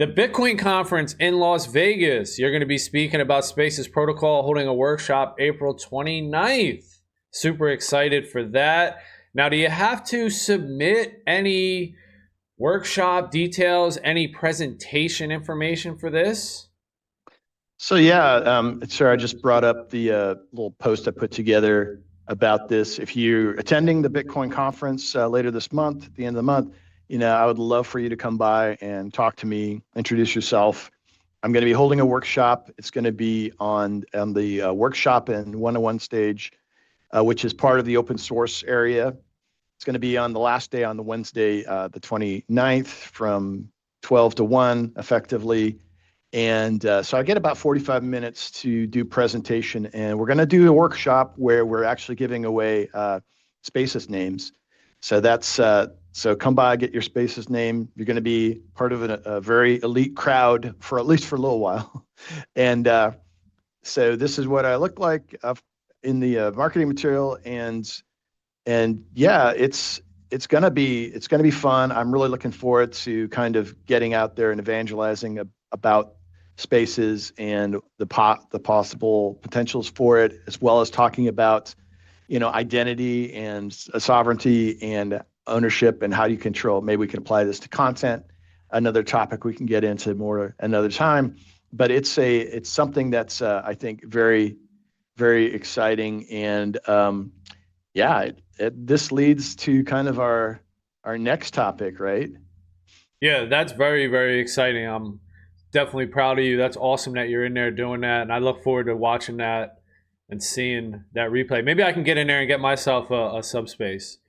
The Bitcoin conference in Las Vegas. You're going to be speaking about Spaces Protocol, holding a workshop April 29th. Super excited for that. Now, do you have to submit any workshop details, any presentation information for this? So yeah, sir, I just brought up the little post I put together about this. If you're attending the Bitcoin conference later this month, at the end of the month, I would love for you to come by and talk to me, introduce yourself. I'm going to be holding a workshop. It's going to be on the workshop and one-on-one stage, which is part of the open source area. It's going to be on the last day on the Wednesday, the 29th from 12 to 1 effectively. And so I get about 45 minutes to do presentation, and we're going to do a workshop where we're actually giving away Spaces names. So so come by, get your Spaces name. You're going to be part of a very elite crowd for at least for a little while. And so this is what I look like in the marketing material, and yeah, it's gonna be fun. I'm really looking forward to kind of getting out there and evangelizing about spaces and the possible potentials for it, as well as talking about identity and sovereignty and ownership and how you control. Maybe we can apply this to content. Another topic we can get into more another time, but it's something that's I think very exciting and yeah, this leads to kind of our next topic, right? Yeah, that's very, very exciting. I'm definitely proud of you. That's awesome that you're in there doing that. And I look forward to watching that and seeing that replay. Maybe I can get in there and get myself a subspace.